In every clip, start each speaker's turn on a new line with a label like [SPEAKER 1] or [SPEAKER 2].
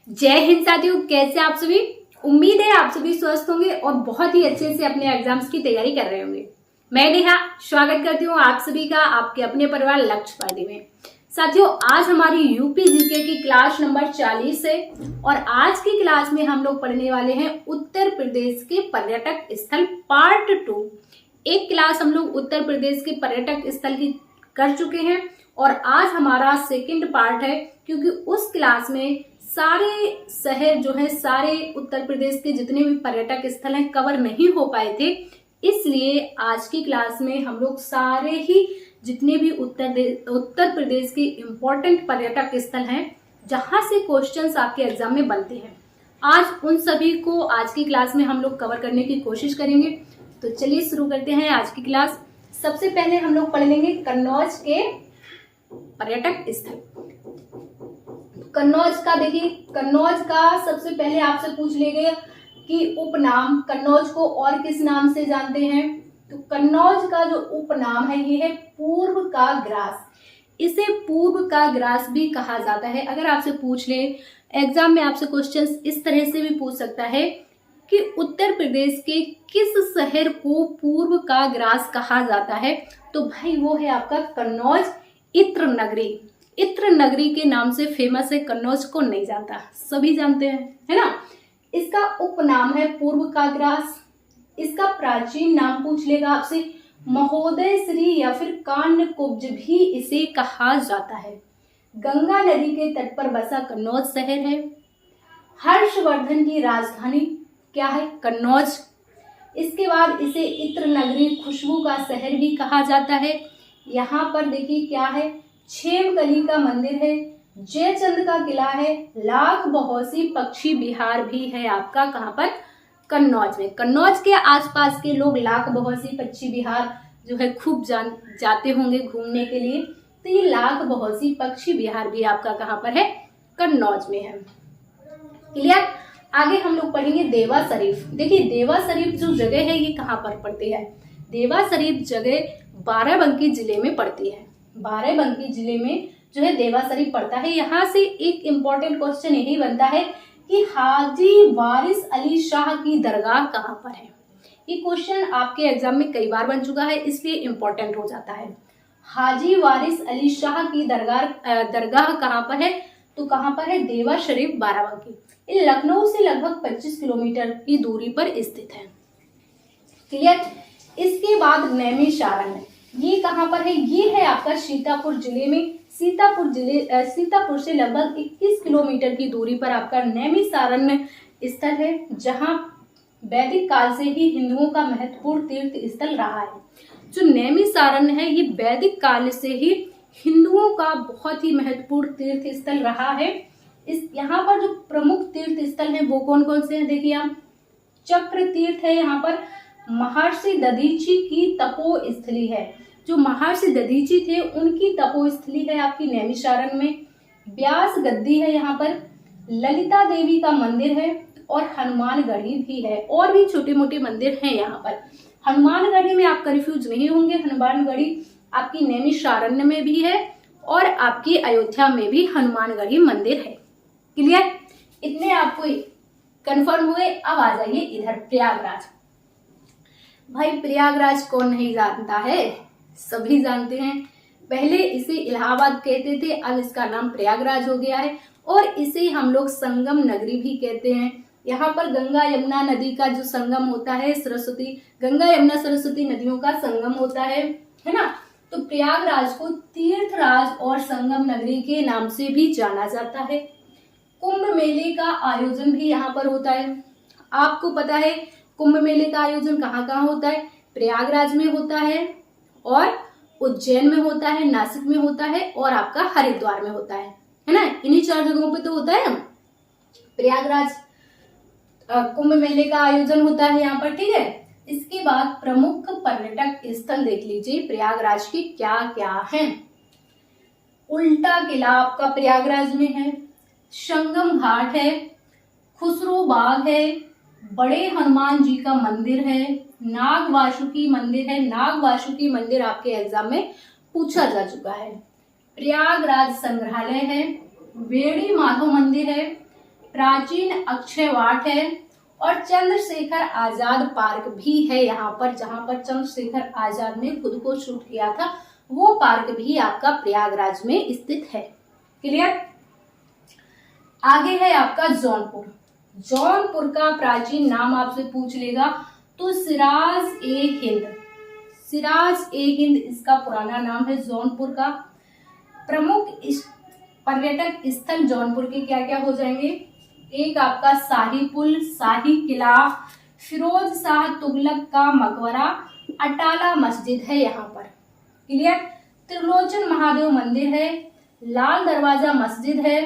[SPEAKER 1] जय हिंद साथियों, कैसे आप सभी। उम्मीद है आप सभी स्वस्थ होंगे और बहुत ही अच्छे से अपने एग्जाम्स की तैयारी कर रहे होंगे। मैं नेहा स्वागत करती हूँ आप सभी का आपके अपने परिवार लक्ष्य पार्टी में। साथियों, आज हमारी यूपी जीके की क्लास नंबर 40 है और आज की क्लास में हम लोग पढ़ने वाले हैं उत्तर प्रदेश के पर्यटक स्थल पार्ट 2। एक क्लास हम लोग उत्तर प्रदेश के पर्यटक स्थल की कर चुके हैं और आज हमारा सेकंड पार्ट है, क्योंकि उस क्लास में सारे शहर जो है, सारे उत्तर प्रदेश के जितने भी पर्यटक स्थल हैं कवर नहीं हो पाए थे। इसलिए आज की क्लास में हम लोग सारे ही जितने भी उत्तर प्रदेश के इम्पोर्टेंट पर्यटक स्थल हैं जहां से क्वेश्चंस आपके एग्जाम में बनते हैं, आज उन सभी को आज की क्लास में हम लोग कवर करने की कोशिश करेंगे। तो चलिए शुरू करते हैं आज की क्लास। सबसे पहले हम लोग पढ़ लेंगे कन्नौज के पर्यटक स्थल। कन्नौज का देखिए, कन्नौज का सबसे पहले आपसे पूछ लेंगे कि उपनाम कन्नौज को और किस नाम से जानते हैं। तो कन्नौज का जो उपनाम है ये है पूर्व का ग्रास। इसे पूर्व का ग्रास भी कहा जाता है। अगर आपसे पूछ ले एग्जाम में, आपसे क्वेश्चंस इस तरह से भी पूछ सकता है कि उत्तर प्रदेश के किस शहर को पूर्व का ग्रास कहा जाता है, तो भाई वो है आपका कन्नौज। इत्र नगरी, इत्र नगरी के नाम से फेमस है। कन्नौज को नहीं जानता, सभी जानते हैं, है ना। इसका उपनाम है पूर्व का ग्रास। इसका प्राचीन नाम पूछ लेगा आपसे, महोदय श्री या फिर कान्य कुब्ज भी इसे कहा जाता है। गंगा नदी के तट पर बसा कन्नौज शहर है। हर्षवर्धन की राजधानी क्या है? कन्नौज। इसके बाद इसे इत्र नगरी, खुशबू का शहर भी कहा जाता है। यहाँ पर देखिए क्या है, छेवकली का मंदिर है, जयचंद का किला है, लाख बहोसी पक्षी विहार भी है आपका। कहाँ पर? कन्नौज में। कन्नौज के आसपास के लोग लाख बहोसी पक्षी विहार जो है खूब जाते होंगे घूमने के लिए। तो ये लाख बहोसी पक्षी विहार भी आपका कहाँ पर है? कन्नौज में है। क्लियर। आगे हम लोग पढ़ेंगे देवा शरीफ। देखिए देवा शरीफ जो जगह है ये कहाँ पर पड़ती है? देवा शरीफ जगह बाराबंकी जिले में पड़ती है। बाराबंकी जिले में जो है देवा शरीफ पड़ता है। यहाँ से एक इम्पोर्टेंट क्वेश्चन यही बनता है कि हाजी वारिस अली शाह की दरगाह कहाँ पर है। ये क्वेश्चन आपके एग्जाम में कई बार बन चुका है, इसलिए इम्पोर्टेंट हो जाता है। हाजी वारिस अली शाह की दरगाह कहाँ पर है? तो कहाँ पर है? देवा शरीफ बाराबंकी। ये लखनऊ से लगभग 25 किलोमीटर की दूरी पर स्थित है। क्लियर। इसके बाद नैमिषारण्य, ये कहाँ पर है? ये है आपका सीतापुर जिले में। सीतापुर से लगभग 21 किलोमीटर की दूरी पर आपका नैमिषारण्य स्थल है, जहाँ वैदिक काल से ही हिंदुओं का महत्वपूर्ण तीर्थ स्थल रहा है। जो नैमिषारण्य है ये वैदिक काल से ही हिंदुओं का बहुत ही महत्वपूर्ण तीर्थ स्थल रहा है। इस यहाँ पर जो प्रमुख तीर्थ स्थल हैं वो कौन कौन से हैं? देखिए आप, चक्र तीर्थ है, यहाँ पर महर्षि दधीची की तपोस्थली है। जो महर्षि दधीची थे उनकी तपोस्थली है आपकी नैमिषारण्य में। व्यास गद्दी है यहाँ पर, ललिता देवी का मंदिर है और हनुमानगढ़ी भी है। और भी छोटे मोटे मंदिर हैं यहाँ पर। हनुमानगढ़ी में आप कंफ्यूज नहीं होंगे, हनुमानगढ़ी आपकी नैमिषारण्य में भी है और आपकी अयोध्या में भी हनुमानगढ़ी मंदिर है। क्लियर। इतने आपको कंफर्म हुए। अब आ जाइए इधर प्रयागराज। भाई प्रयागराज कौन नहीं जानता है, सभी जानते हैं। पहले इसे इलाहाबाद कहते थे, अब इसका नाम प्रयागराज हो गया है और इसे हम लोग संगम नगरी भी कहते हैं। यहाँ पर गंगा यमुना नदी का जो संगम होता है, गंगा यमुना सरस्वती नदियों का संगम होता है ना। तो प्रयागराज को तीर्थराज और संगम नगरी के नाम से भी जाना जाता है। कुंभ मेले का आयोजन भी यहाँ पर होता है। आपको पता है कुंभ मेले का आयोजन कहाँ कहाँ होता है? प्रयागराज में होता है और उज्जैन में होता है, नासिक में होता है और आपका हरिद्वार में होता है ना। इन्हीं 4 जगहों पे तो होता है प्रयागराज कुंभ मेले का आयोजन होता है यहाँ पर। ठीक है। इसके बाद प्रमुख पर्यटक स्थल देख लीजिए प्रयागराज के क्या क्या हैं। उल्टा किला आपका प्रयागराज में है, संगम घाट है, खुसरो बाग है, बड़े हनुमान जी का मंदिर है, नाग वासुकी मंदिर है। नाग वासुकी मंदिर आपके एग्जाम में पूछा जा चुका है। प्रयागराज संग्रहालय है, वेड़ी माधव मंदिर है, प्राचीन अक्षय वाट है और चंद्रशेखर आजाद पार्क भी है यहाँ पर, जहाँ पर चंद्रशेखर आजाद ने खुद को शूट किया था वो पार्क भी आपका प्रयागराज में स्थित है। क्लियर। आगे है आपका जौनपुर। जौनपुर का प्राचीन नाम आपसे पूछ लेगा तो सिराज ए हिंद, सिराज ए हिंद इसका पुराना नाम है जौनपुर का। प्रमुख पर्यटक स्थल जौनपुर के क्या क्या हो जाएंगे, एक आपका शाही पुल, शाही किला, फिरोज शाह तुगलक का मकबरा, अटाला मस्जिद है यहाँ पर। क्लियर। त्रिलोचन महादेव मंदिर है, लाल दरवाजा मस्जिद है,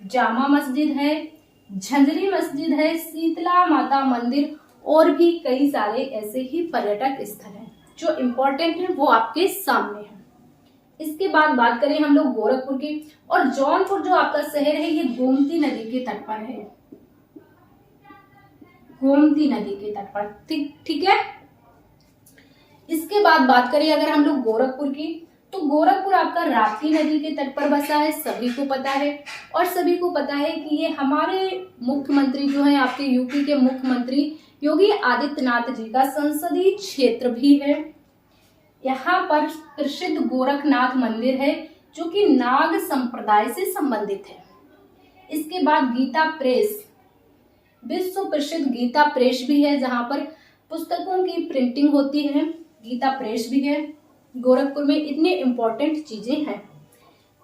[SPEAKER 1] जामा मस्जिद है, झंझरी मस्जिद है, शीतला माता मंदिर और भी कई सारे ऐसे ही पर्यटक स्थल हैं जो इम्पोर्टेंट है, वो आपके सामने है। इसके बाद बात करें हम लोग गोरखपुर की, और जौनपुर जो आपका शहर है ये गोमती नदी के तट पर है, गोमती नदी के तट पर। ठीक है। इसके बाद बात करें अगर हम लोग गोरखपुर की, तो गोरखपुर आपका राप्ती नदी के तट पर बसा है, सभी को पता है। और सभी को पता है कि ये हमारे मुख्यमंत्री जो है आपके यूपी के मुख्यमंत्री योगी आदित्यनाथ जी का संसदीय क्षेत्र भी है। यहाँ पर प्रसिद्ध गोरखनाथ मंदिर है जो कि नाग संप्रदाय से संबंधित है। इसके बाद गीता प्रेस, विश्व प्रसिद्ध गीता प्रेस भी है जहाँ पर पुस्तकों की प्रिंटिंग होती है, गीता प्रेस भी है गोरखपुर में। इतने इम्पोर्टेंट चीजें हैं।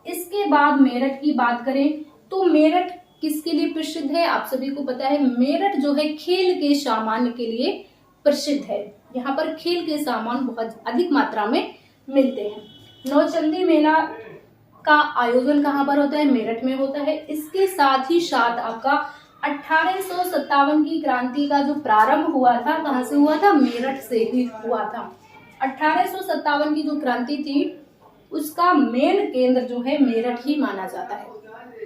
[SPEAKER 1] इसके बाद मेरठ की बात करें तो मेरठ किसके लिए प्रसिद्ध है, आप सभी को पता है। मेरठ जो है खेल के सामान के लिए प्रसिद्ध है। यहाँ पर खेल के सामान बहुत अधिक मात्रा में मिलते हैं। नौचंदी मेला का आयोजन कहाँ पर होता है, मेरठ में होता है। इसके साथ ही साथ आपका 1857 की क्रांति का जो प्रारंभ हुआ था कहाँ से हुआ था, मेरठ से ही हुआ था। 1857 की जो क्रांति थी उसका मेन केंद्र जो है मेरठ ही माना जाता है।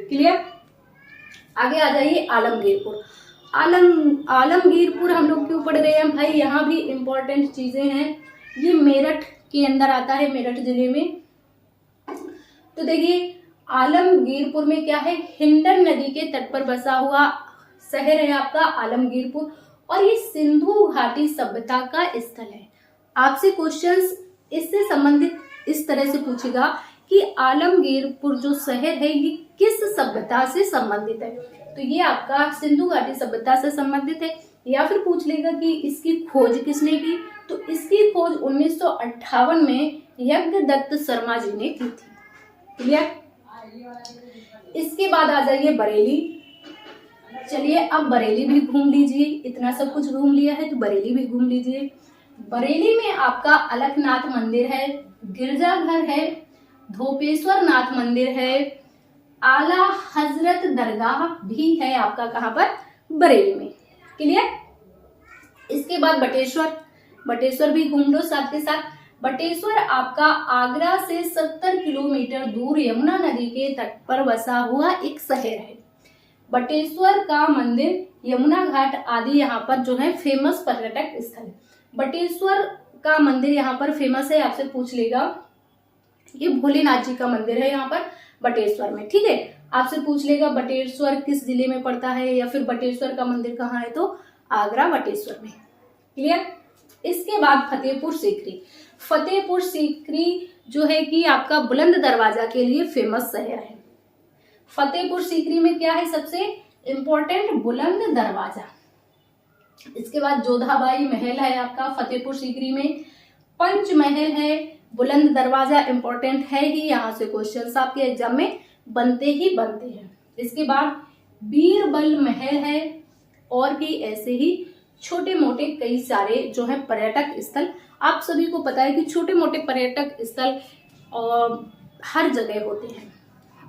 [SPEAKER 1] क्लियर। आगे आ जाइए आलमगीरपुर। आलमगीरपुर हम लोग क्यों पढ़ रहे हैं भाई, यहाँ भी इम्पोर्टेंट चीजें हैं। ये मेरठ के अंदर आता है, मेरठ जिले में। तो देखिए आलमगीरपुर में क्या है, हिंडन नदी के तट पर बसा हुआ शहर है आपका आलमगीरपुर, और ये सिंधु घाटी सभ्यता का स्थल है। आपसे क्वेश्चंस इससे संबंधित इस तरह से पूछेगा कि आलमगीरपुर जो शहर है ये किस सभ्यता से संबंधित है, तो ये आपका सिंधु घाटी सभ्यता से संबंधित है। या फिर पूछ लेगा कि इसकी खोज किसने की, तो इसकी खोज 1958 में यज्ञदत्त शर्मा जी ने की थी। क्लियर। इसके बाद आ जाइए बरेली। चलिए अब बरेली भी घूम लीजिए, इतना सब कुछ घूम लिया है तो बरेली भी घूम लीजिए। बरेली में आपका अलकनाथ मंदिर है, गिरजाघर है, धोपेश्वर नाथ मंदिर है, आला हजरत दरगाह भी है आपका कहाँ पर, बरेली में। क्लियर। इसके बाद बटेश्वर भी घूम लो साथ के साथ। बटेश्वर आपका आगरा से 70 किलोमीटर दूर यमुना नदी के तट पर बसा हुआ एक शहर है। बटेश्वर का मंदिर, यमुना घाट आदि यहाँ पर जो है फेमस पर्यटक स्थल। बटेश्वर का मंदिर यहाँ पर फेमस है, आपसे पूछ लेगा। ये भोलेनाथ जी का मंदिर है यहाँ पर बटेश्वर में। ठीक है, आपसे पूछ लेगा बटेश्वर किस जिले में पड़ता है या फिर बटेश्वर का मंदिर कहाँ है, तो आगरा बटेश्वर में। क्लियर। इसके बाद फतेहपुर सीकरी। फतेहपुर सीकरी जो है कि आपका बुलंद दरवाजा के लिए फेमस शहर है। फतेहपुर सीकरी में क्या है सबसे इम्पोर्टेंट, बुलंद दरवाजा। इसके बाद जोधाबाई महल है आपका फतेहपुर सीकरी में, पंचमहल है, बुलंद दरवाजा इम्पोर्टेंट है ही, यहाँ से क्वेश्चंस आपके एग्जाम में बनते ही बनते हैं। इसके बाद बीरबल महल है और भी ऐसे ही छोटे मोटे कई सारे जो है पर्यटक स्थल। आप सभी को पता है कि छोटे मोटे पर्यटक स्थल हर जगह होते हैं।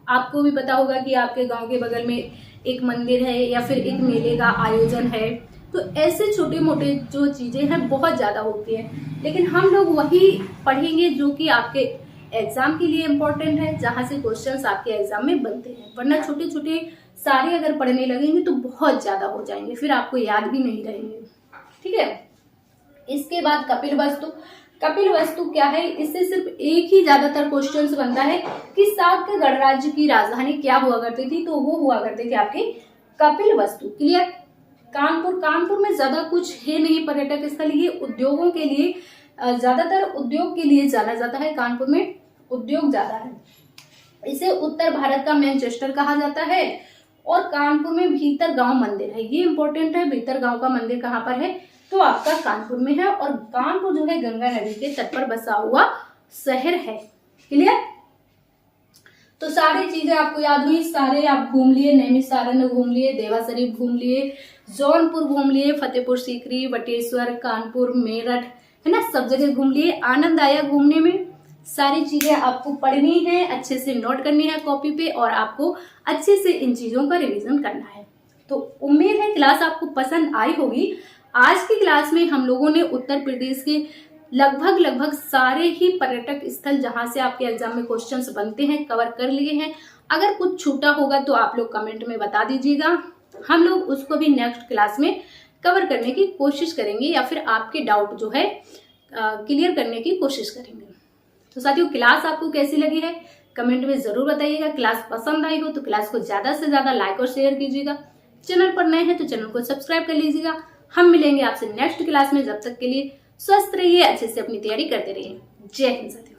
[SPEAKER 1] आपको भी पता होगा कि आपके गांव के बगल में एक मंदिर है या फिर एक मेले का आयोजन है, तो ऐसे छोटे मोटे जो चीजें हैं बहुत ज्यादा होती हैं। लेकिन हम लोग वही पढ़ेंगे जो कि आपके एग्जाम के लिए इम्पोर्टेंट है, जहां से क्वेश्चंस आपके एग्जाम में बनते हैं। वरना छोटे छोटे सारे अगर पढ़ने लगेंगे तो बहुत ज्यादा हो जाएंगे, फिर आपको याद भी नहीं रहेंगे। ठीक है। इसके बाद कपिल वस्तु। कपिल वस्तु क्या है, इससे सिर्फ एक ही ज्यादातर क्वेश्चंस बनता है कि शाक्य गणराज्य की राजधानी क्या हुआ करती थी, तो वो हुआ करती थी आपकी कपिल वस्तु। क्लियर। कानपुर में ज्यादा कुछ है नहीं पर्यटक स्थल, ये उद्योगों के लिए, ज्यादातर उद्योग के लिए जाना जाता है। कानपुर में उद्योग ज्यादा है। इसे उत्तर भारत का मैनचेस्टर कहा जाता है। और कानपुर में भीतर गांव मंदिर है, ये इंपॉर्टेंट है। भीतर गांव का मंदिर कहाँ पर है, तो आपका कानपुर में है। और कानपुर जो है गंगा नदी के तट पर बसा हुआ शहर है। क्लियर। तो सारी चीजें आपको याद हुई, सारे आप घूम लिए, नैमिषारण्य घूम लिए, देवा शरीफ घूम लिए, जौनपुर घूम लिए, फतेहपुर सीकरी, बटेश्वर, कानपुर, मेरठ, है ना, सब जगह घूम लिए। आनंद आया घूमने में। सारी चीजें आपको पढ़नी है, अच्छे से नोट करनी है कॉपी पे, और आपको अच्छे से इन चीजों का रिवीजन करना है। तो उम्मीद है क्लास आपको पसंद आई होगी। आज की क्लास में हम लोगों ने उत्तर प्रदेश के लगभग सारे ही पर्यटक स्थल जहां से आपके एग्जाम में क्वेश्चंस बनते हैं कवर कर लिए हैं। अगर कुछ छूटा होगा तो आप लोग कमेंट में बता दीजिएगा, हम लोग उसको भी नेक्स्ट क्लास में कवर करने की कोशिश करेंगे, या फिर आपके डाउट जो है क्लियर करने की कोशिश करेंगे। तो साथियों, क्लास आपको कैसी लगी है कमेंट में जरूर बताइएगा। क्लास पसंद आई हो तो क्लास को ज्यादा से ज्यादा लाइक और शेयर कीजिएगा। चैनल पर नए हैं तो चैनल को सब्सक्राइब कर लीजिएगा। हम मिलेंगे आपसे नेक्स्ट क्लास में। जब तक के लिए स्वस्थ रहिए, अच्छे से अपनी तैयारी करते रहिए। जय हिंद साथियों।